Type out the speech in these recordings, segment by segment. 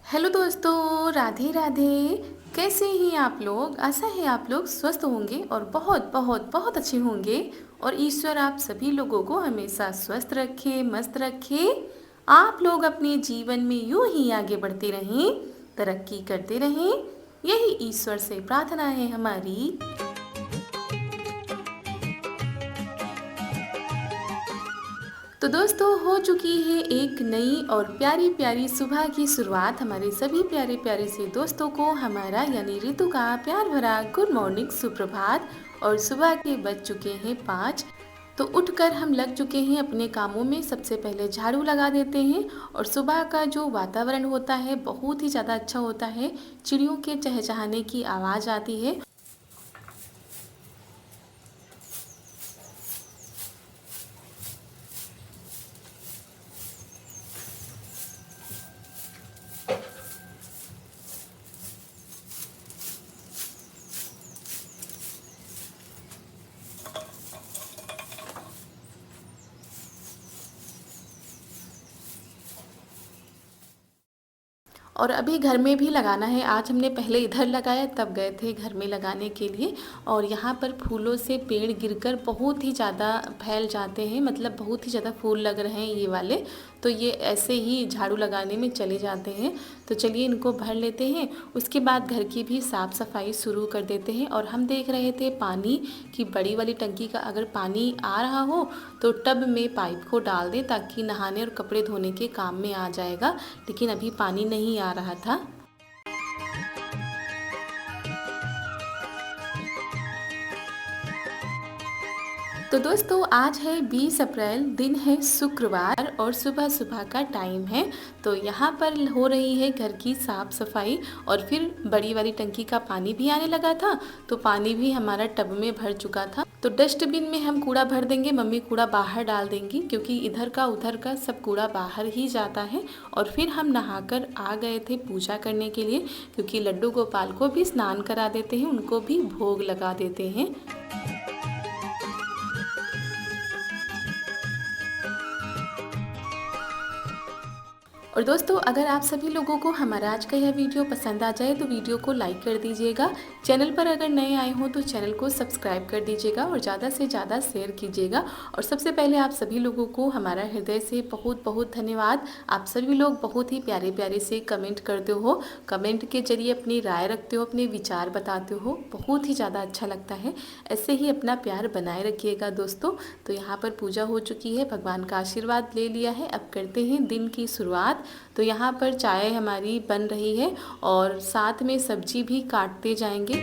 Hello दोस्तों, राधे राधे। कैसे हैं आप लोग? आशा है आप लोग स्वस्थ होंगे और बहुत बहुत बहुत अच्छे होंगे। और ईश्वर आप सभी लोगों को हमेशा स्वस्थ रखे, मस्त रखे। आप लोग अपने जीवन में यूं ही आगे बढ़ते रहें, तरक्की करते रहें। यही ईश्वर से प्रार्थना है हमारी। तो दोस्तों, हो चुकी है एक नई और प्यारी प्यारी सुबह की शुरुआत। हमारे सभी प्यारे प्यारे से दोस्तों को हमारा यानी ऋतु का प्यार भरा गुड मॉर्निंग, सुप्रभात। और सुबह के बज चुके हैं 5। तो उठकर हम लग चुके हैं अपने कामों में। सबसे पहले झाड़ू लगा देते हैं। और सुबह का जो वातावरण होता है बहुत ही ज़्यादा अच्छा होता है। चिड़ियों के चहचहाने की आवाज़ आती है। और अभी घर में भी लगाना है। आज हमने पहले इधर लगाया, तब गए थे घर में लगाने के लिए। और यहाँ पर फूलों से पेड़ गिरकर बहुत ही ज़्यादा फैल जाते हैं, मतलब बहुत ही ज़्यादा फूल लग रहे हैं ये वाले। तो ये ऐसे ही झाड़ू लगाने में चले जाते हैं। तो चलिए इनको भर लेते हैं, उसके बाद घर की भी साफ़ सफाई शुरू कर देते हैं। और हम देख रहे थे पानी की बड़ी वाली टंकी का अगर पानी आ रहा हो तो टब में पाइप को डाल दें, ताकि नहाने और कपड़े धोने के काम में आ जाएगा। लेकिन अभी पानी नहीं आ रहा था। तो दोस्तों, आज है 20 अप्रैल, दिन है शुक्रवार और सुबह सुबह का टाइम है। तो यहाँ पर हो रही है घर की साफ़ सफाई। और फिर बड़ी वाली टंकी का पानी भी आने लगा था, तो पानी भी हमारा टब में भर चुका था। तो डस्टबिन में हम कूड़ा भर देंगे, मम्मी कूड़ा बाहर डाल देंगी, क्योंकि इधर का उधर का सब कूड़ा बाहर ही जाता है। और फिर हम नहाकर आ गए थे पूजा करने के लिए, क्योंकि लड्डू गोपाल को भी स्नान करा देते हैं, उनको भी भोग लगा देते हैं। और दोस्तों, अगर आप सभी लोगों को हमारा आज का यह वीडियो पसंद आ जाए तो वीडियो को लाइक कर दीजिएगा। चैनल पर अगर नए आए हों तो चैनल को सब्सक्राइब कर दीजिएगा और ज़्यादा से ज़्यादा शेयर कीजिएगा। और सबसे पहले आप सभी लोगों को हमारा हृदय से बहुत बहुत धन्यवाद। आप सभी लोग बहुत ही प्यारे प्यारे से कमेंट करते हो, कमेंट के जरिए अपनी राय रखते हो, अपने विचार बताते हो, बहुत ही ज़्यादा अच्छा लगता है। ऐसे ही अपना प्यार बनाए रखिएगा दोस्तों। तो यहाँ पर पूजा हो चुकी है, भगवान का आशीर्वाद ले लिया है। अब करते हैं दिन की शुरुआत। तो यहाँ पर चाय हमारी बन रही है और साथ में सब्जी भी काटते जाएंगे।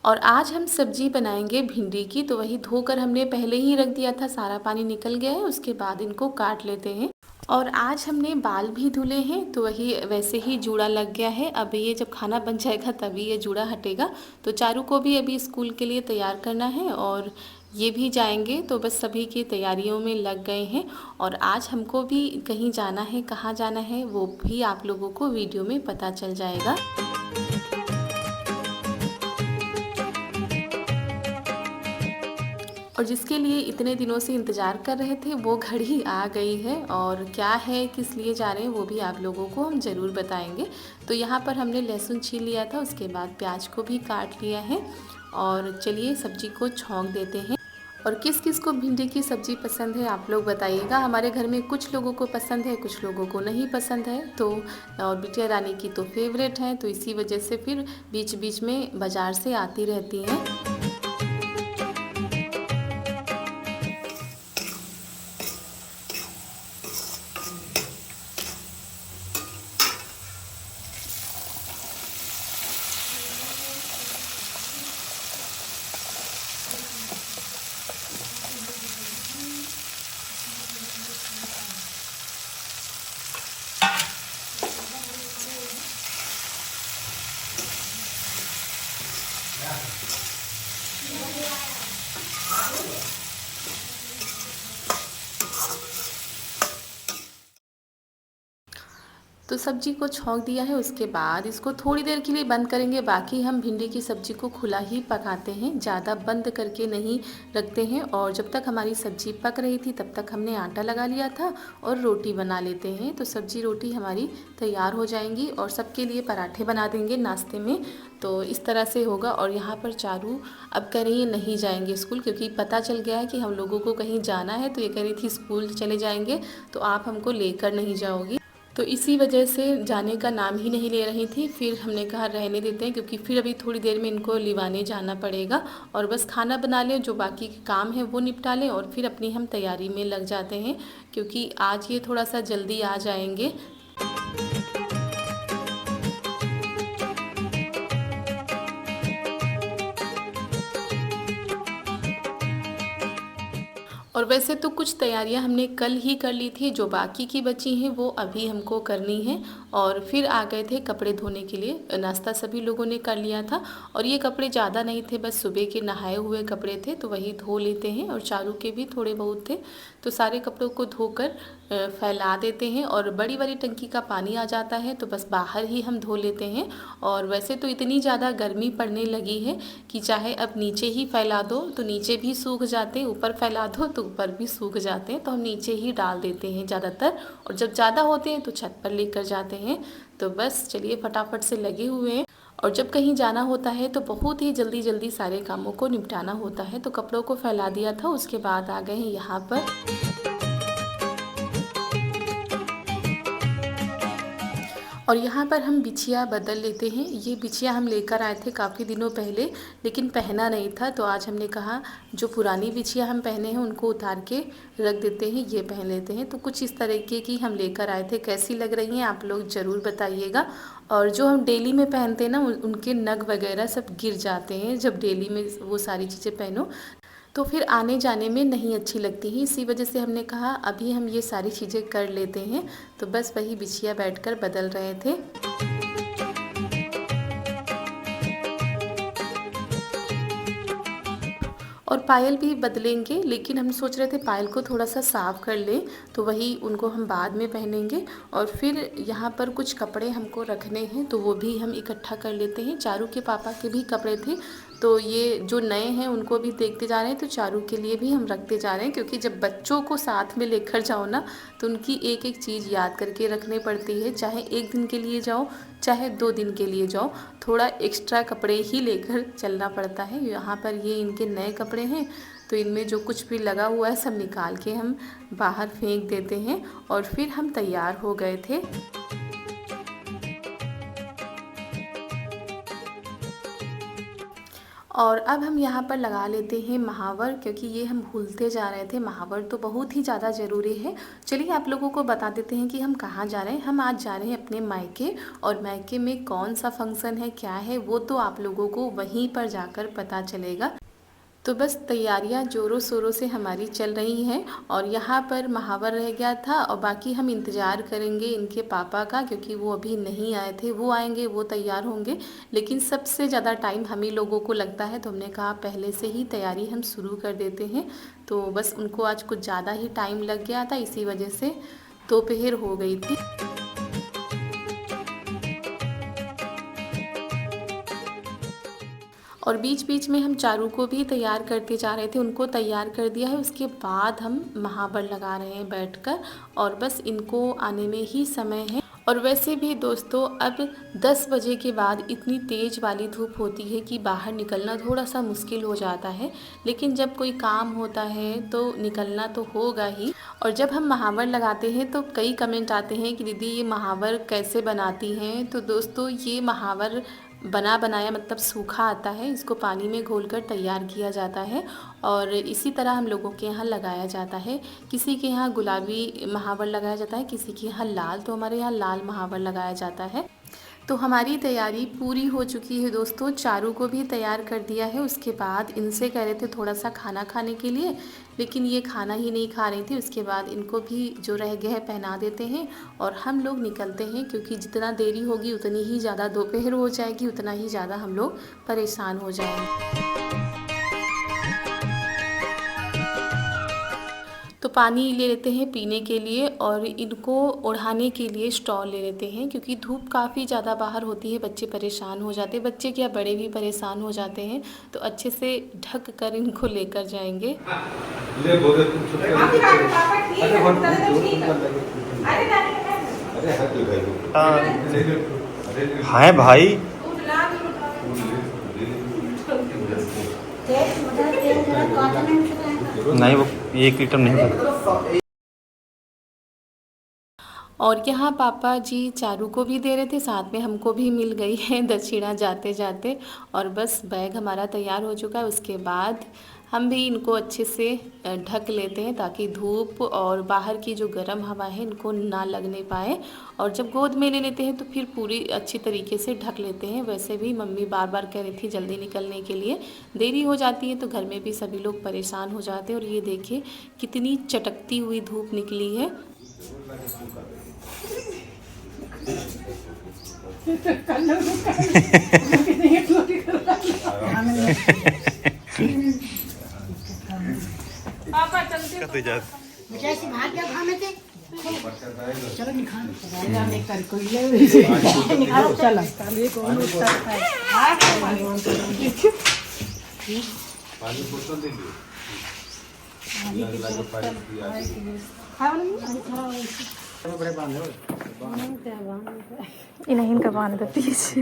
और आज हम सब्जी बनाएंगे भिंडी की। तो वही धोकर हमने पहले ही रख दिया था, सारा पानी निकल गया है। उसके बाद इनको काट लेते हैं। और आज हमने बाल भी धुले हैं, तो वही वैसे ही जूड़ा लग गया है। अब ये जब खाना बन जाएगा तभी ये जूड़ा हटेगा। तो चारू को भी अभी स्कूल के लिए तैयार करना है और ये भी जाएंगे। तो बस सभी की तैयारियों में लग गए हैं। और आज हमको भी कहीं जाना है, कहाँ जाना है वो भी आप लोगों को वीडियो में पता चल जाएगा। और जिसके लिए इतने दिनों से इंतज़ार कर रहे थे वो घड़ी आ गई है। और क्या है, किस लिए जा रहे हैं वो भी आप लोगों को हम ज़रूर बताएंगे। तो यहाँ पर हमने लहसुन छील लिया था, उसके बाद प्याज को भी काट लिया है। और चलिए सब्जी को छौंक देते हैं। और किस किस को भिंडी की सब्ज़ी पसंद है आप लोग बताइएगा। हमारे घर में कुछ लोगों को पसंद है, कुछ लोगों को नहीं पसंद है। तो और बिटिया रानी की तो फेवरेट है, तो इसी वजह से फिर बीच बीच में बाज़ार से आती रहती हैं। तो सब्जी को छौंक दिया है, उसके बाद इसको थोड़ी देर के लिए बंद करेंगे। बाकी हम भिंडी की सब्ज़ी को खुला ही पकाते हैं, ज़्यादा बंद करके नहीं रखते हैं। और जब तक हमारी सब्ज़ी पक रही थी तब तक हमने आटा लगा लिया था और रोटी बना लेते हैं। तो सब्ज़ी रोटी हमारी तैयार हो जाएंगी और सबके लिए पराठे बना देंगे नाश्ते में। तो इस तरह से होगा। और यहाँ पर चारू अब कह रही है नहीं जाएंगे स्कूल, क्योंकि पता चल गया है कि हम लोगों को कहीं जाना है। तो ये कह रही थी स्कूल चले जाएंगे तो आप हमको लेकर नहीं जाओगी। तो इसी वजह से जाने का नाम ही नहीं ले रही थी। फिर हमने कहा रहने देते हैं, क्योंकि फिर अभी थोड़ी देर में इनको लिवाने जाना पड़ेगा। और बस खाना बना लें, जो बाकी के काम है वो निपटा लें और फिर अपनी हम तैयारी में लग जाते हैं, क्योंकि आज ये थोड़ा सा जल्दी आ जाएंगे। और वैसे तो कुछ तैयारियां हमने कल ही कर ली थी, जो बाकी की बची हैं वो अभी हमको करनी है। और फिर आ गए थे कपड़े धोने के लिए। नाश्ता सभी लोगों ने कर लिया था और ये कपड़े ज़्यादा नहीं थे, बस सुबह के नहाए हुए कपड़े थे, तो वही धो लेते हैं। और चारू के भी थोड़े बहुत थे, तो सारे कपड़ों को धोकर फैला देते हैं। और बड़ी वाली टंकी का पानी आ जाता है तो बस बाहर ही हम धो लेते हैं। और वैसे तो इतनी ज़्यादा गर्मी पड़ने लगी है कि चाहे अब नीचे ही फैला दो तो नीचे भी सूख जाते हैं, ऊपर फैला दो तो ऊपर भी सूख जाते हैं। तो हम नीचे ही डाल देते हैं ज़्यादातर, और जब ज़्यादा होते हैं तो छत पर लेकर जाते हैं। तो बस चलिए फटाफट से लगे हुए हैं। और जब कहीं जाना होता है तो बहुत ही जल्दी जल्दी सारे कामों को निपटाना होता है। तो कपड़ों को फैला दिया था, उसके बाद आ गए हैं यहाँ पर। और यहाँ पर हम बिछिया बदल लेते हैं। ये बिछिया हम लेकर आए थे काफ़ी दिनों पहले, लेकिन पहना नहीं था। तो आज हमने कहा जो पुरानी बिछिया हम पहने हैं उनको उतार के रख देते हैं, ये पहन लेते हैं। तो कुछ इस तरीके की हम लेकर आए थे। कैसी लग रही हैं आप लोग ज़रूर बताइएगा। और जो हम डेली में पहनते हैं ना, उनके नग वगैरह सब गिर जाते हैं जब डेली में वो सारी चीज़ें पहनो, तो फिर आने जाने में नहीं अच्छी लगती हैं। इसी वजह से हमने कहा अभी हम ये सारी चीज़ें कर लेते हैं। तो बस वही बिछिया बैठकर बदल रहे थे। और पायल भी बदलेंगे, लेकिन हम सोच रहे थे पायल को थोड़ा सा साफ़ कर लें, तो वही उनको हम बाद में पहनेंगे। और फिर यहाँ पर कुछ कपड़े हमको रखने हैं तो वो भी हम इकट्ठा कर लेते हैं। चारू के पापा के भी कपड़े थे, तो ये जो नए हैं उनको भी देखते जा रहे हैं। तो चारू के लिए भी हम रखते जा रहे हैं, क्योंकि जब बच्चों को साथ में लेकर जाओ ना तो उनकी एक एक चीज़ याद करके रखनी पड़ती है। चाहे एक दिन के लिए जाओ चाहे 2 दिन के लिए जाओ, थोड़ा एक्स्ट्रा कपड़े ही लेकर चलना पड़ता है। यहाँ पर ये इनके नए कपड़े हैं, तो इनमें जो कुछ भी लगा हुआ है सब निकाल के हम बाहर फेंक देते हैं। और फिर हम तैयार हो गए थे। और अब हम यहाँ पर लगा लेते हैं महावर, क्योंकि ये हम भूलते जा रहे थे। महावर तो बहुत ही ज़्यादा ज़रूरी है। चलिए आप लोगों को बता देते हैं कि हम कहाँ जा रहे हैं। हम आज जा रहे हैं अपने मायके, और मायके में कौन सा फंक्शन है क्या है वो तो आप लोगों को वहीं पर जाकर पता चलेगा। तो बस तैयारियां ज़ोरों शोरों से हमारी चल रही हैं। और यहाँ पर महावर रह गया था, और बाकी हम इंतज़ार करेंगे इनके पापा का, क्योंकि वो अभी नहीं आए थे। वो आएंगे, वो तैयार होंगे, लेकिन सबसे ज़्यादा टाइम हम ही लोगों को लगता है। तो हमने कहा पहले से ही तैयारी हम शुरू कर देते हैं। तो बस उनको आज कुछ ज़्यादा ही टाइम लग गया था, इसी वजह से दोपहर हो गई थी। और बीच बीच में हम चारू को भी तैयार करते जा रहे थे। उनको तैयार कर दिया है, उसके बाद हम महावर लगा रहे हैं बैठकर। और बस इनको आने में ही समय है। और वैसे भी दोस्तों अब 10 बजे के बाद इतनी तेज़ वाली धूप होती है कि बाहर निकलना थोड़ा सा मुश्किल हो जाता है। लेकिन जब कोई काम होता है तो निकलना तो होगा ही। और जब हम महावर लगाते हैं तो कई कमेंट आते हैं कि दीदी ये महावर कैसे बनाती हैं। तो दोस्तों ये महावर बना बनाया मतलब सूखा आता है, इसको पानी में घोलकर तैयार किया जाता है। और इसी तरह हम लोगों के यहाँ लगाया जाता है। किसी के यहाँ गुलाबी महावर लगाया जाता है, किसी के यहाँ लाल, तो हमारे यहाँ लाल महावर लगाया जाता है। तो हमारी तैयारी पूरी हो चुकी है दोस्तों। चारू को भी तैयार कर दिया है। उसके बाद इनसे कह रहे थे थोड़ा सा खाना खाने के लिए, लेकिन ये खाना ही नहीं खा रही थी। उसके बाद इनको भी जो रह गया है पहना देते हैं और हम लोग निकलते हैं, क्योंकि जितना देरी होगी उतनी ही ज़्यादा दोपहर हो जाएगी, उतना ही ज़्यादा हम लोग परेशान हो जाएंगे। तो पानी ले लेते हैं पीने के लिए और इनको ओढ़ाने के लिए स्टॉल ले लेते हैं, क्योंकि धूप काफ़ी ज़्यादा बाहर होती है, बच्चे परेशान हो जाते हैं, बच्चे क्या बड़े भी परेशान हो जाते हैं। तो अच्छे से ढक कर इनको लेकर जाएंगे। हाय भाई, नहीं वो 1 लीटर नहीं था। और यहाँ पापा जी चारू को भी दे रहे थे, साथ में हमको भी मिल गई है दक्षिणा जाते जाते। और बस बैग हमारा तैयार हो चुका है। उसके बाद हम भी इनको अच्छे से ढक लेते हैं ताकि धूप और बाहर की जो गर्म हवा है इनको ना लगने पाए। और जब गोद में ले लेते हैं तो फिर पूरी अच्छी तरीके से ढक लेते हैं। वैसे भी मम्मी बार बार कह रही थी जल्दी निकलने के लिए, देरी हो जाती है तो घर में भी सभी लोग परेशान हो जाते हैं। और ये देखिए कितनी चटकती हुई धूप निकली है। पापा चलते जैसे भाग गया घर में थे। चलो निकालो चलो पानी बोतल दे लो। इन्हें इनका बांध दो पीछे।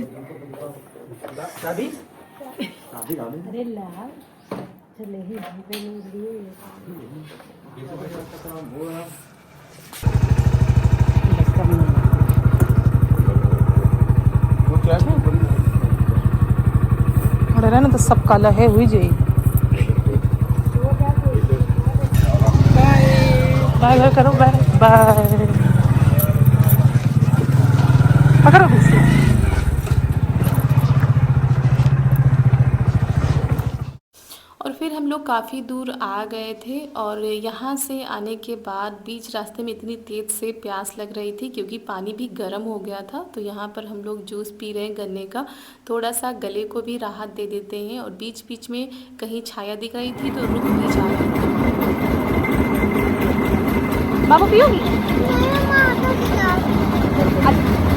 अरे ला चले ही ना तो सब काला है हुई जाए। बाय बाय करो, बाय बाय पकड़ो। और फिर हम लोग काफ़ी दूर आ गए थे और यहाँ से आने के बाद बीच रास्ते में इतनी तेज़ से प्यास लग रही थी क्योंकि पानी भी गर्म हो गया था। तो यहाँ पर हम लोग जूस पी रहे हैं गन्ने का, थोड़ा सा गले को भी राहत दे देते हैं। और बीच बीच में कहीं छाया दिख रही थी तो रुक भी जा रही थी। बाबू पियोगी?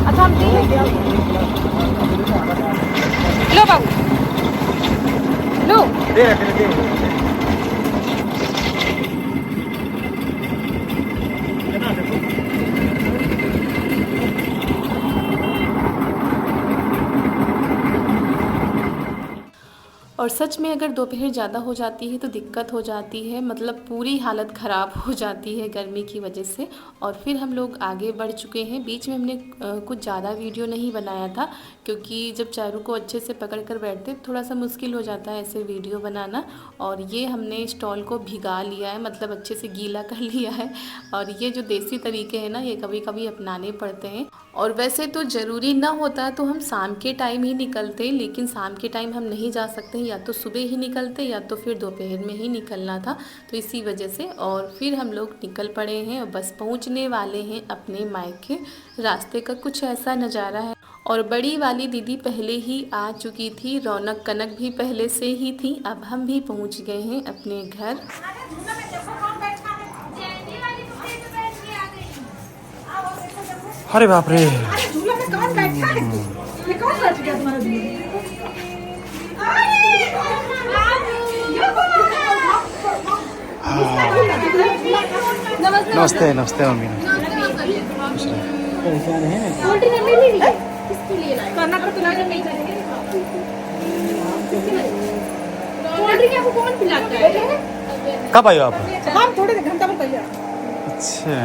अच्छा हम पी लेंगे। लो बाबू लो। और सच में अगर दोपहर ज़्यादा हो जाती है तो दिक्कत हो जाती है, मतलब पूरी हालत ख़राब हो जाती है गर्मी की वजह से। और फिर हम लोग आगे बढ़ चुके हैं। बीच में हमने कुछ ज़्यादा वीडियो नहीं बनाया था क्योंकि जब चारू को अच्छे से पकड़ कर बैठते थोड़ा सा मुश्किल हो जाता है ऐसे वीडियो बनाना। और ये हमने स्टॉल को भिगा लिया है, मतलब अच्छे से गीला कर लिया है। और ये जो देसी तरीके हैं ना, ये कभी कभी अपनाने पड़ते हैं। और वैसे तो ज़रूरी ना होता तो हम शाम के टाइम ही निकलते, लेकिन शाम के टाइम हम नहीं जा सकते, या तो सुबह ही निकलते या तो फिर दोपहर में ही निकलना था, तो इसी वजह से। और फिर हम लोग निकल पड़े हैं और बस पहुंचने वाले हैं अपने मायके। रास्ते का कुछ ऐसा नज़ारा है। और बड़ी वाली दीदी पहले ही आ चुकी थी, रौनक कनक भी पहले से ही थी। अब हम भी पहुंच गए हैं अपने घर। अरे बाप रे, झूला में कौन बैठा है? ये कौन बैठ गया तुम्हारे झूले में? नमस्ते नमस्ते मम्मी। कौन पिलाता है? कब आए हो आप? हम थोड़े घंटा में तैयार। अच्छा,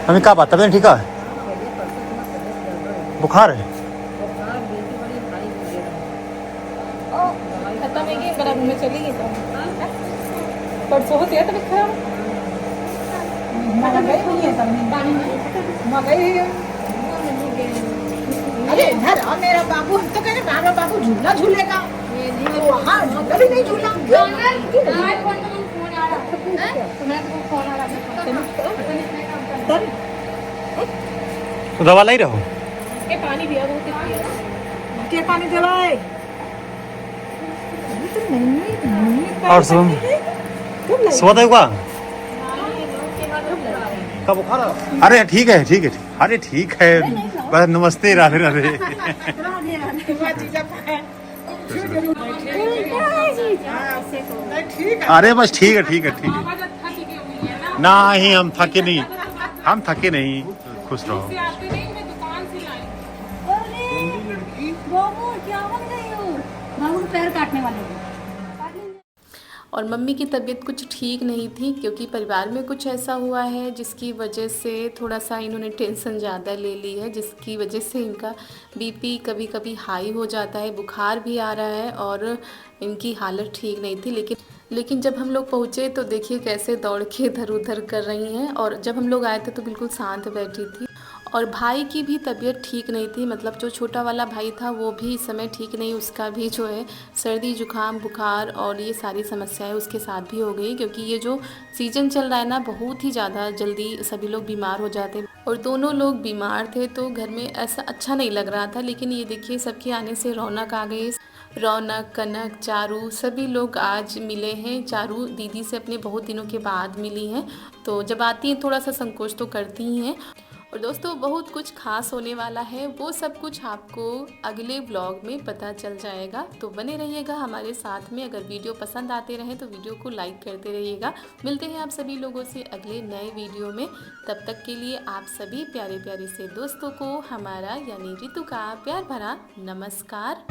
मम्मी कब आता है? ठीक है, बुखार है? खत्म है कि बड़ा में चली गई तो परसों होती है तबीयत खराब। अरे इधर आ मेरा बाबू, हम तो कह रहे मेरा बाबू झूला झूलेगा, वहाँ झूला भी नहीं झूला। तो दवा लाई रहो। पानी दिया, के पानी दे भाई। तो नहीं और शुभम सुबह तक हुआ का बुखार है? अरे ठीक है ठीक है अरे ठीक है बस नमस्ते राधे राधे अरे बस ठीक है ठीक है ठीक है आवाज थकी हुई है ना, नहीं हम थके नहीं खुश रहो से आते नहीं मैं दुकान से लाई। बाबू क्या बन गई हो? बाबू को पैर काटने वाले हो। और मम्मी की तबीयत कुछ ठीक नहीं थी क्योंकि परिवार में कुछ ऐसा हुआ है जिसकी वजह से थोड़ा सा इन्होंने टेंशन ज़्यादा ले ली है, जिसकी वजह से इनका बीपी कभी कभी हाई हो जाता है, बुखार भी आ रहा है और इनकी हालत ठीक नहीं थी। लेकिन जब हम लोग पहुँचे तो देखिए कैसे दौड़ के इधर उधर कर रही हैं, और जब हम लोग आए थे तो बिल्कुल शांत बैठी थी। और भाई की भी तबीयत ठीक नहीं थी, मतलब जो छोटा वाला भाई था वो भी इस समय ठीक नहीं, उसका भी जो है सर्दी जुकाम बुखार और ये सारी समस्याएं उसके साथ भी हो गई, क्योंकि ये जो सीज़न चल रहा है ना बहुत ही ज़्यादा जल्दी सभी लोग बीमार हो जाते हैं और दोनों लोग बीमार थे तो घर में ऐसा अच्छा नहीं लग रहा था। लेकिन ये देखिए सबके आने से रौनक आ गई। रौनक, कनक, चारू सभी लोग आज मिले हैं। चारू दीदी से अपने बहुत दिनों के बाद मिली हैं, तो जब आती हैं थोड़ा सा संकोच तो करती ही हैं। और दोस्तों बहुत कुछ खास होने वाला है, वो सब कुछ आपको अगले व्लॉग में पता चल जाएगा, तो बने रहिएगा हमारे साथ में। अगर वीडियो पसंद आते रहे तो वीडियो को लाइक करते रहिएगा। मिलते हैं आप सभी लोगों से अगले नए वीडियो में, तब तक के लिए आप सभी प्यारे प्यारे से दोस्तों को हमारा यानी रितु का प्यार भरा नमस्कार।